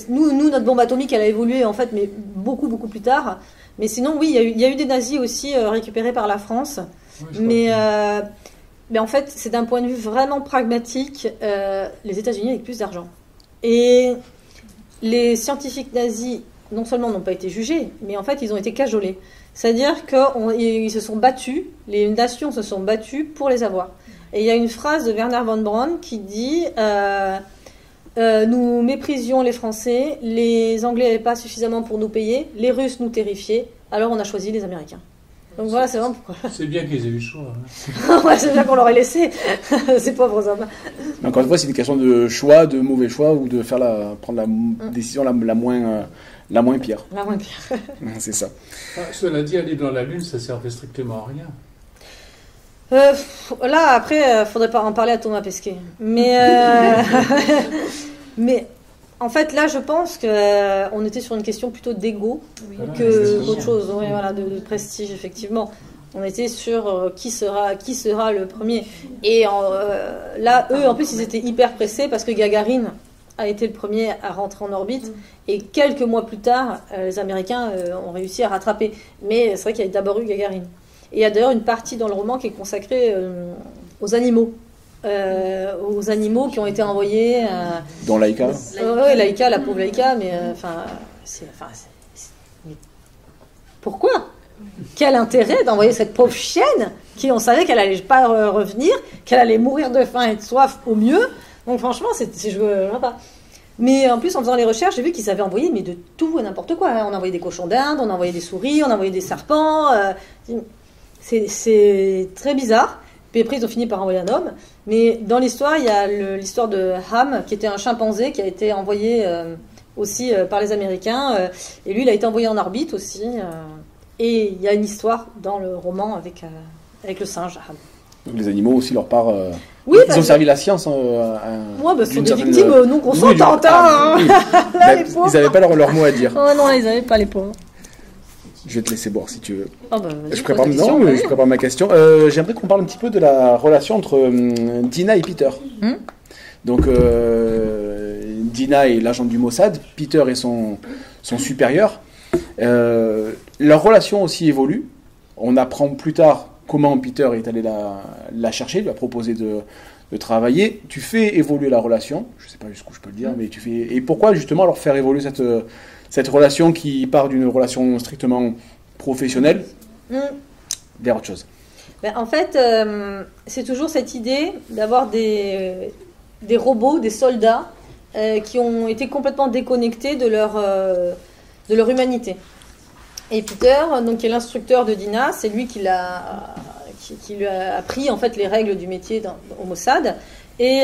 Nous, notre bombe atomique, elle a évolué en fait, mais beaucoup plus tard. Mais sinon, oui, il y a eu des nazis aussi récupérés par la France. Ouais, mais en fait, c'est d'un point de vue vraiment pragmatique, les États-Unis avec plus d'argent. Et les scientifiques nazis, non seulement n'ont pas été jugés, mais en fait, ils ont été cajolés. C'est-à-dire qu'ils se sont battus, les nations se sont battues pour les avoir. Et il y a une phrase de Wernher von Braun qui dit nous méprisions les Français, les Anglais n'avaient pas suffisamment pour nous payer, les Russes nous terrifiaient, alors on a choisi les Américains. Donc voilà, c'est vraiment pourquoi. C'est bien qu'ils aient eu le choix. Hein. Ouais, c'est bien qu'on l'aurait laissé, ces pauvres hommes. Encore une fois, c'est une question de choix, de mauvais choix, ou de prendre la décision la moins pire. La moins pire. C'est ça. Cela dit, aller dans la Lune, ça servait strictement à rien. Là, après, faudrait pas en parler à Thomas Pesquet. Mais en fait, là, je pense qu'on était sur une question plutôt d'ego qu'autre chose, oui, voilà, de prestige, effectivement. On était sur qui sera le premier. Et là, eux, en plus, ils étaient hyper pressés parce que Gagarine a été le premier à rentrer en orbite. Et quelques mois plus tard, les Américains ont réussi à rattraper. Mais c'est vrai qu'il y a d'abord eu Gagarine. Et il y a d'ailleurs une partie dans le roman qui est consacrée aux animaux. Aux animaux qui ont été envoyés. Dans Laika. Oui, Laika, la pauvre Laika, mais mais pourquoi? Quel intérêt d'envoyer cette pauvre chienne qui on savait qu'elle allait pas revenir, qu'elle allait mourir de faim et de soif au mieux. Donc franchement, je vois pas. Mais en plus, en faisant les recherches, j'ai vu qu'ils avaient envoyé mais de tout et n'importe quoi. On a envoyé des cochons d'Inde, on a envoyé des souris, on a envoyé des serpents. C'est très bizarre. Puis après, ils ont fini par envoyer un homme. Mais dans l'histoire, il y a l'histoire de Ham, qui était un chimpanzé, qui a été envoyé aussi par les Américains. Et lui, il a été envoyé en orbite aussi. Et il y a une histoire dans le roman avec le singe Ham. Donc les animaux aussi, leur part... Oui, ils ont servi la science. Ce sont des victimes non consentantes. Oui. Ils n'avaient pas leur mot à dire. Oh non, ils n'avaient pas les pauvres. Je vais te laisser boire si tu veux. Oh je prépare ma question. J'aimerais qu'on parle un petit peu de la relation entre Dina et Peter. Donc Dina est l'agent du Mossad, Peter est son supérieur. Leur relation aussi évolue. On apprend plus tard comment Peter est allé la chercher, lui a proposé de travailler. Tu fais évoluer la relation. Je ne sais pas jusqu'où je peux le dire, mais tu fais. Et pourquoi justement leur faire évoluer cette relation qui part d'une relation strictement professionnelle vers autre chose? En fait, c'est toujours cette idée d'avoir des robots, des soldats qui ont été complètement déconnectés de leur humanité. Et Peter, donc, qui est l'instructeur de Dina, c'est lui qui lui a appris en fait les règles du métier au Mossad. Et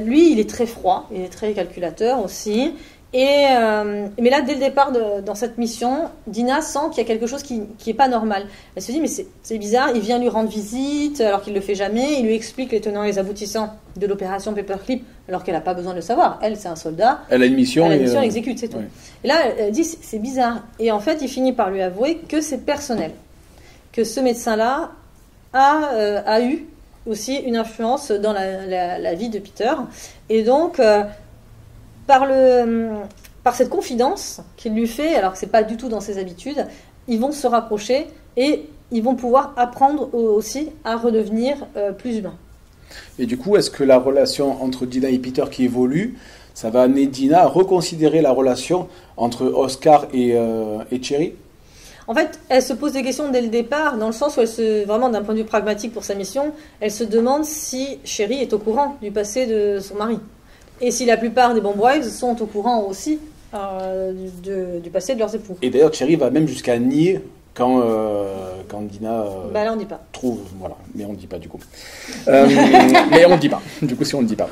lui, il est très froid, il est très calculateur aussi. Mais là, dès le départ dans cette mission, Dina sent qu'il y a quelque chose qui n'est pas normal. Elle se dit, mais c'est bizarre, il vient lui rendre visite alors qu'il ne le fait jamais, il lui explique les tenants et les aboutissants de l'opération Paperclip alors qu'elle n'a pas besoin de le savoir. Elle, c'est un soldat. Elle a une mission. Elle exécute, c'est tout. Ouais. Et là, elle dit, c'est bizarre. Et en fait, il finit par lui avouer que c'est personnel. Que ce médecin-là a eu aussi une influence dans la vie de Peter. Et donc... Par cette confidence qu'il lui fait, alors que ce n'est pas du tout dans ses habitudes, ils vont se rapprocher et ils vont pouvoir apprendre aussi à redevenir plus humains. Et du coup, est-ce que la relation entre Dina et Peter qui évolue, ça va amener Dina à reconsidérer la relation entre Oscar et Cherry? En fait, elle se pose des questions dès le départ, dans le sens où vraiment d'un point de vue pragmatique pour sa mission, elle se demande si Cherry est au courant du passé de son mari. Et si la plupart des Bombwives sont au courant aussi du passé de leurs époux. Et d'ailleurs, Cherry va même jusqu'à nier quand Dina là, on dit pas. Trouve. Voilà, mais on ne dit pas du coup. Mais on ne dit pas. Du coup, si on ne dit pas.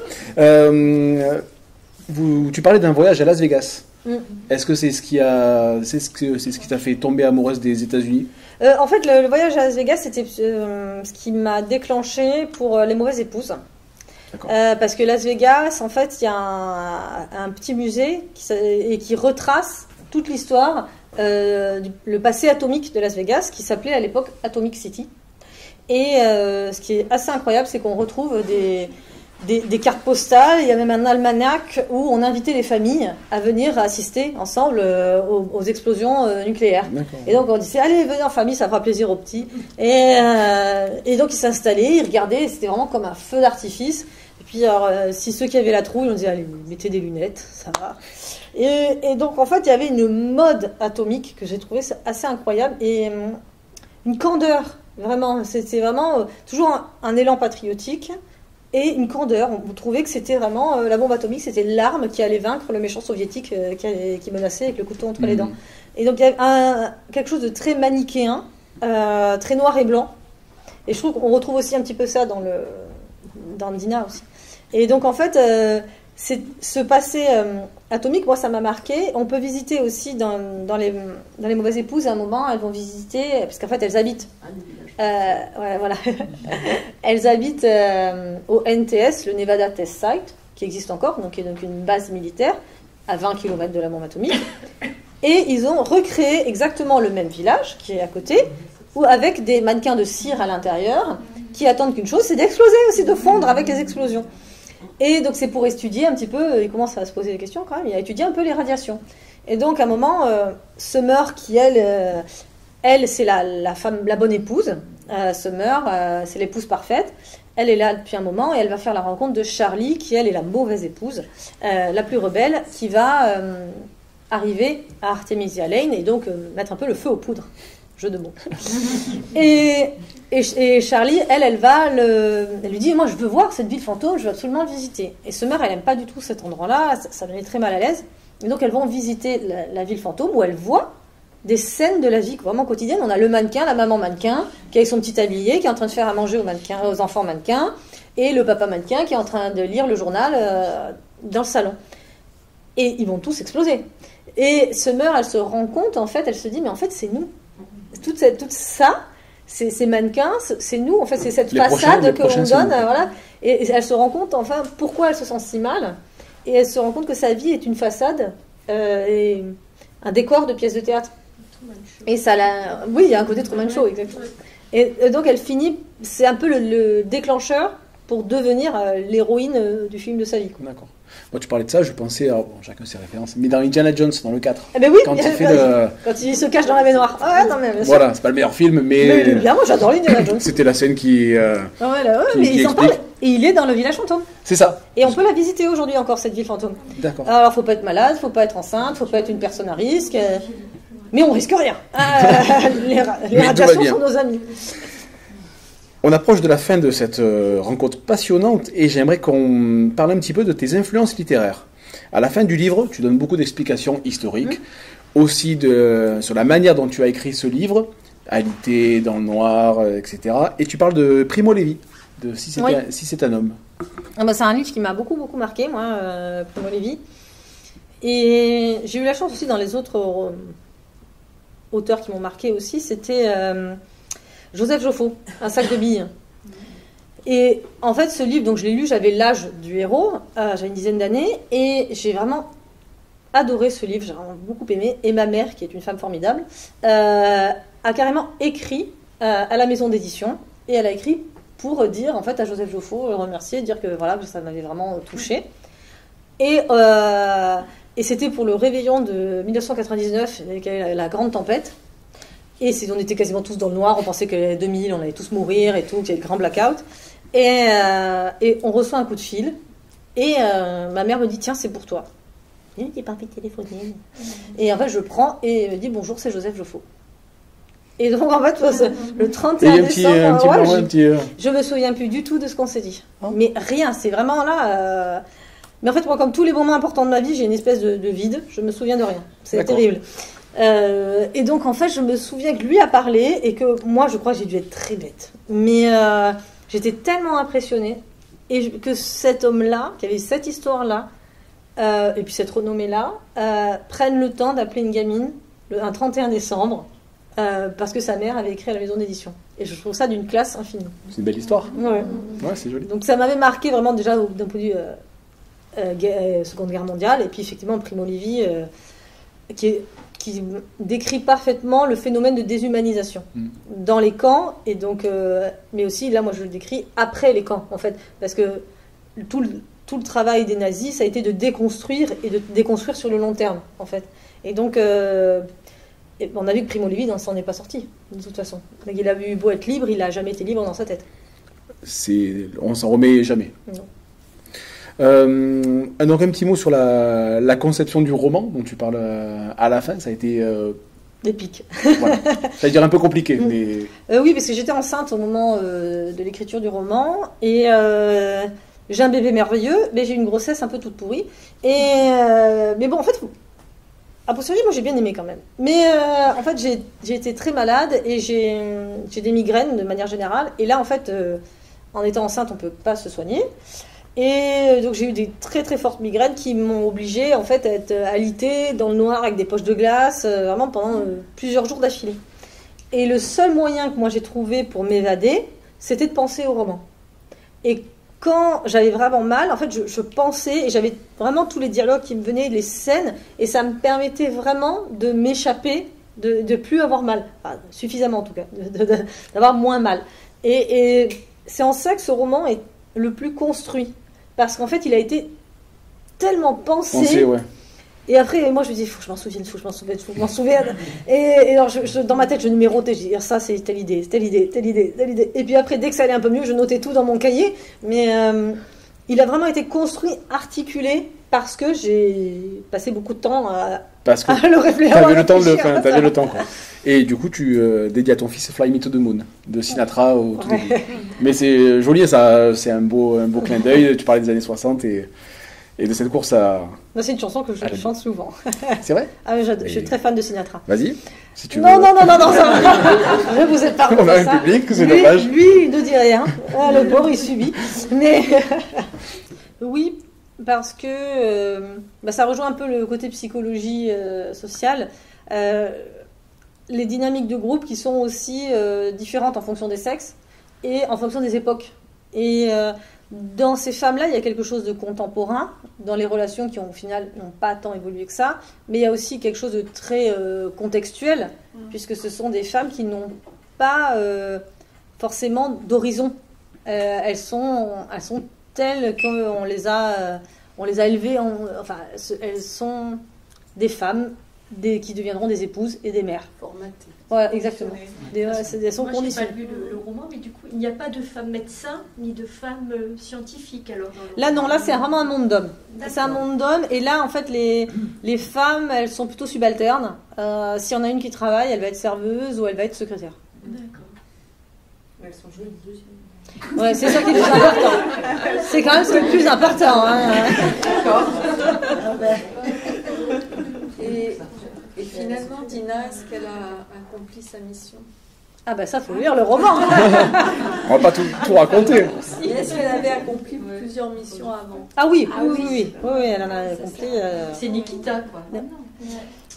Tu parlais d'un voyage à Las Vegas. Est-ce que c'est ce qui t'a fait tomber amoureuse des États-Unis? En fait, le voyage à Las Vegas, c'était ce qui m'a déclenché pour Les Mauvaises Épouses. Parce que Las Vegas, en fait, il y a un petit musée qui retrace toute l'histoire, le passé atomique de Las Vegas, qui s'appelait à l'époque Atomic City. Et ce qui est assez incroyable, c'est qu'on retrouve des cartes postales. Il y a même un almanach où on invitait les familles à venir assister ensemble aux explosions nucléaires. D'accord. Et donc on disait, allez, venez en famille, ça fera plaisir aux petits. Et donc ils s'installaient, ils regardaient, c'était vraiment comme un feu d'artifice. Et puis alors, si ceux qui avaient la trouille, on disait, allez, mettez des lunettes, ça va. Et donc en fait, il y avait une mode atomique que j'ai trouvé assez incroyable et une candeur, vraiment. C'était vraiment toujours un élan patriotique. Et une candeur, on trouvait que c'était vraiment la bombe atomique, c'était l'arme qui allait vaincre le méchant soviétique qui menaçait avec le couteau entre les dents. Et donc il y avait quelque chose de très manichéen, très noir et blanc. Et je trouve qu'on retrouve aussi un petit peu ça dans Dina aussi. Et donc en fait, ce passé atomique, moi ça m'a marqué. On peut visiter aussi dans les Mauvaises Épouses, à un moment, elles vont visiter, parce qu'en fait elles habitent. Voilà. Elles habitent au NTS, le Nevada Test Site, qui existe encore, qui est donc une base militaire à 20 km de la bombe atomique. Et ils ont recréé exactement le même village qui est à côté, ou avec des mannequins de cire à l'intérieur qui attendent qu'une chose, c'est d'exploser aussi, de fondre avec les explosions. Et donc c'est pour étudier un petit peu, il commence à se poser des questions quand même, il a étudié un peu les radiations. Et donc à un moment, Summer, qui elle c'est la femme, la bonne épouse, Summer, c'est l'épouse parfaite, elle est là depuis un moment et elle va faire la rencontre de Charlie, qui elle est la mauvaise épouse, la plus rebelle, qui va arriver à Artemisia Lane et donc mettre un peu le feu aux poudres. Jeu de mots. Et Charlie, elle lui dit, moi je veux voir cette ville fantôme, je veux absolument le visiter. Et Summer, elle n'aime pas du tout cet endroit-là, ça la met très mal à l'aise. Et donc elles vont visiter la ville fantôme où elle voit des scènes de la vie vraiment quotidienne. On a le mannequin, la maman mannequin, qui est avec son petit tablier, qui est en train de faire à manger aux enfants mannequins, et le papa mannequin qui est en train de lire le journal dans le salon. Et ils vont tous exploser. Et Summer, elle se rend compte, en fait, elle se dit, mais en fait c'est nous. Tout ça, ces mannequins, c'est nous, en fait, c'est cette façade qu'on donne, voilà. Et elle se rend compte, enfin, pourquoi elle se sent si mal, et elle se rend compte que sa vie est une façade, et un décor de pièces de théâtre. Et ça oui, il y a un côté Truman Show, exactement. Et donc elle finit, c'est un peu le déclencheur pour devenir l'héroïne du film de sa vie. D'accord. Moi, tu parlais de ça, je pensais, chacun ses références, mais dans Indiana Jones, dans le 4. Eh ben oui, quand il se cache dans la baignoire. Ah, non, mais bien sûr. Voilà, c'est pas le meilleur film, mais moi j'adore l'Indiana Jones. C'était la scène qui mais ils en parlent, et il est dans le village fantôme. C'est ça. Et on peut la visiter aujourd'hui encore, cette ville fantôme. D'accord. Alors, faut pas être malade, faut pas être enceinte, faut pas être une personne à risque, mais on risque rien. Les radiations sont nos amis. On approche de la fin de cette rencontre passionnante et j'aimerais qu'on parle un petit peu de tes influences littéraires. À la fin du livre, tu donnes beaucoup d'explications historiques, aussi sur la manière dont tu as écrit ce livre, Alité, dans le noir, etc. Et tu parles de Primo Levi, de Si c'est un homme. C'est un livre qui m'a beaucoup, beaucoup marqué, moi, Primo Levi. Et j'ai eu la chance aussi dans les autres auteurs qui m'ont marqué aussi, c'était... Joseph Joffo, Un sac de billes. Et en fait, ce livre, donc je l'ai lu, j'avais l'âge du héros, j'avais une dizaine d'années, et j'ai vraiment adoré ce livre, j'ai vraiment beaucoup aimé. Et ma mère, qui est une femme formidable, a carrément écrit à la maison d'édition, et elle a écrit pour dire en fait à Joseph Joffo, le remercier, dire que voilà, que ça m'avait vraiment touchée. Et c'était pour le réveillon de 1999, avec la grande tempête. Et on était quasiment tous dans le noir, on pensait que 2000, on allait tous mourir et tout, qu'il y avait le grand blackout. Et on reçoit un coup de fil, et ma mère me dit, tiens, c'est pour toi. Il n'a pas envie de téléphoner. Et en fait, je prends et me dit, bonjour, c'est Joseph Joffo. Et donc, en fait, le 31 décembre, je me souviens plus du tout de ce qu'on s'est dit. Mais rien, c'est vraiment là... Mais en fait, moi, comme tous les moments importants de ma vie, j'ai une espèce de vide, je me souviens de rien. C'est terrible. Et donc en fait je me souviens que lui a parlé et que moi je crois que j'ai dû être très bête, mais j'étais tellement impressionnée et que cet homme-là, qui avait cette histoire-là et puis cette renommée-là, prenne le temps d'appeler une gamine un 31 décembre parce que sa mère avait écrit à la maison d'édition, et je trouve ça d'une classe infinie. C'est une belle histoire. Ouais, c'est joli. Donc ça m'avait marqué vraiment déjà d'un point de vue Seconde Guerre mondiale, et puis effectivement Primo Levi qui décrit parfaitement le phénomène de déshumanisation dans les camps, et donc, mais aussi, là, moi, je le décris après les camps, en fait, parce que tout le travail des nazis, ça a été de déconstruire, et de déconstruire sur le long terme, en fait. Et donc, on a vu que Primo Levi ne s'en est pas sorti, de toute façon. Donc, il a eu beau être libre, il n'a jamais été libre dans sa tête. On s'en remet jamais. Non. Donc un petit mot sur la conception du roman dont tu parles à la fin. Ça a été épique. Voilà. Ça veut dire un peu compliqué. Mais... oui, parce que j'étais enceinte au moment de l'écriture du roman, et j'ai un bébé merveilleux, mais j'ai une grossesse un peu toute pourrie. Mais bon, en fait, a posteriori, moi j'ai bien aimé quand même. Mais en fait, j'ai été très malade et j'ai des migraines de manière générale. Et là, en fait, en étant enceinte, on peut pas se soigner. Et donc j'ai eu des très très fortes migraines qui m'ont obligée en fait à être alitée dans le noir avec des poches de glace vraiment pendant plusieurs jours d'affilée. Et le seul moyen que moi j'ai trouvé pour m'évader, c'était de penser au roman. Et quand j'avais vraiment mal, en fait je pensais, et j'avais vraiment tous les dialogues qui me venaient, les scènes, et ça me permettait vraiment de m'échapper de plus avoir mal, enfin, suffisamment en tout cas, d'avoir moins mal. Et c'est en ça que ce roman est le plus construit, parce qu'en fait il a été tellement pensé. Ouais. Et après, moi je me dis, il faut que je m'en souvienne, Et alors, dans ma tête, je numérotais, je dis, ça c'est telle idée. Et puis après, dès que ça allait un peu mieux, je notais tout dans mon cahier. Mais il a vraiment été construit, articulé, parce que j'ai passé beaucoup de temps à le réfléchir. T'avais le temps, quoi. Et du coup, tu dédies à ton fils Fly Me to the Moon de Sinatra au tout début. Mais c'est joli, ça, c'est un beau clin d'œil. Tu parlais des années 60 et de cette course à... C'est une chanson que je chante souvent. C'est vrai? Ah, je suis très fan de Sinatra. Vas-y, si tu veux. Non, ça va. Je vous ai pas on a un public, c'est dommage. Lui, il ne dit rien. Le pauvre, il subit. Mais oui, parce que ça rejoint un peu le côté psychologie sociale. Les dynamiques de groupe qui sont aussi différentes en fonction des sexes et en fonction des époques. Et dans ces femmes-là, il y a quelque chose de contemporain, dans les relations qui, au final, n'ont pas tant évolué que ça, mais il y a aussi quelque chose de très contextuel, puisque ce sont des femmes qui n'ont pas forcément d'horizon. Elles sont telles qu'on les a élevées, elles sont des femmes qui deviendront des épouses et des mères. Formatées. Ouais, exactement. Elles sont conditionnées. Moi, je n'ai pas lu le roman, mais du coup, il n'y a pas de femmes médecins ni de femmes scientifiques. Alors, là, c'est vraiment un monde d'hommes. C'est un monde d'hommes, et là, en fait, les femmes, elles sont plutôt subalternes. S'il y en a une qui travaille, elle va être serveuse ou elle va être secrétaire. D'accord. Elles sont jolies. Ouais, c'est ça qui est le plus important. C'est quand même ce qui est le plus important. D'accord. Et finalement, Dina, est-ce qu'elle a accompli sa mission? Ah ben ça, faut lire le roman. On va pas tout raconter. Et est-ce qu'elle avait accompli plusieurs missions avant? Ah oui, elle en a accompli. C'est Nikita, quoi.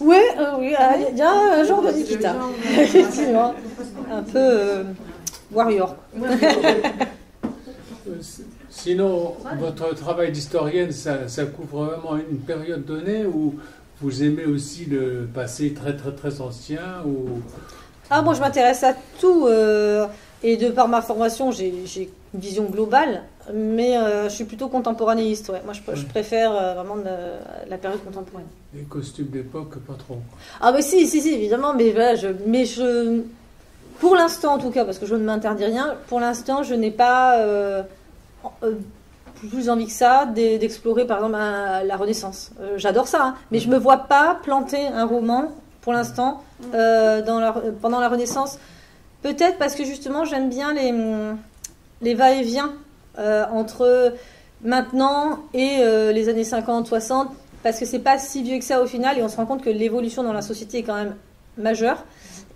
Oui, il y a un genre de Nikita. Effectivement. Un peu warrior. Sinon, votre travail d'historienne, ça couvre vraiment une période donnée où vous aimez aussi le passé très très très ancien ou... Ah, moi je m'intéresse à tout et de par ma formation j'ai une vision globale, mais je suis plutôt contemporanéiste. Ouais. Moi je préfère vraiment la période contemporaine. Les costumes d'époque, pas trop. Ah bah si évidemment, mais voilà, pour l'instant en tout cas, parce que je ne m'interdis rien, pour l'instant je n'ai pas plus envie que ça d'explorer par exemple la Renaissance. J'adore ça, hein, mais je me vois pas planter un roman pour l'instant pendant la Renaissance. Peut-être parce que justement j'aime bien les va-et-vient entre maintenant et les années 50-60, parce que c'est pas si vieux que ça au final, et on se rend compte que l'évolution dans la société est quand même majeure.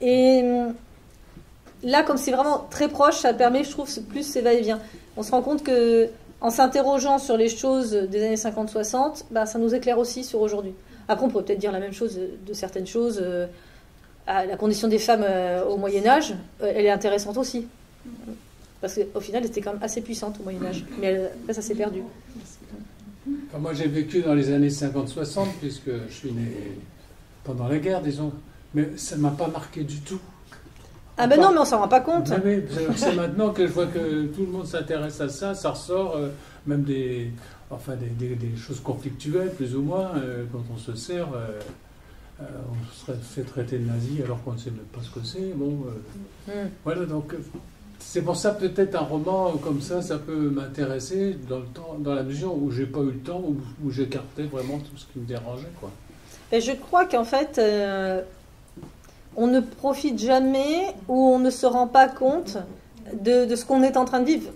Et là, comme c'est vraiment très proche, ça permet, je trouve, plus ces va-et-vient. On se rend compte que en s'interrogeant sur les choses des années 50-60, ça nous éclaire aussi sur aujourd'hui. Après, on pourrait peut-être dire la même chose de certaines choses. La condition des femmes au Moyen-Âge, elle est intéressante aussi. Parce qu'au final, elle était quand même assez puissante au Moyen-Âge. Mais après, ça s'est perdu. Enfin, moi, j'ai vécu dans les années 50-60, puisque je suis né pendant la guerre, disons. Mais ça ne m'a pas marqué du tout. Ah ben non, mais on s'en rend pas compte. Mais c'est maintenant que je vois que tout le monde s'intéresse à ça, ça ressort, même des choses conflictuelles, plus ou moins, quand on se sert, on se fait traiter de nazi alors qu'on ne sait même pas ce que c'est. Bon, voilà, donc c'est pour ça peut-être un roman comme ça peut m'intéresser dans la mesure où j'ai pas eu le temps, où j'écartais vraiment tout ce qui me dérangeait, quoi. Et je crois qu'en fait... on ne profite jamais ou on ne se rend pas compte de ce qu'on est en train de vivre.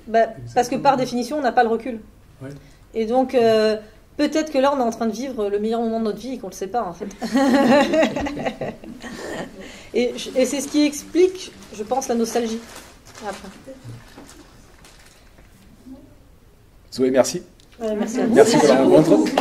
Parce que par définition, on n'a pas le recul. Ouais. Et donc, peut-être que là, on est en train de vivre le meilleur moment de notre vie et qu'on ne le sait pas, en fait. et c'est ce qui explique, je pense, la nostalgie. Après. Zoé, merci. Merci à vous. Merci pour la rencontre.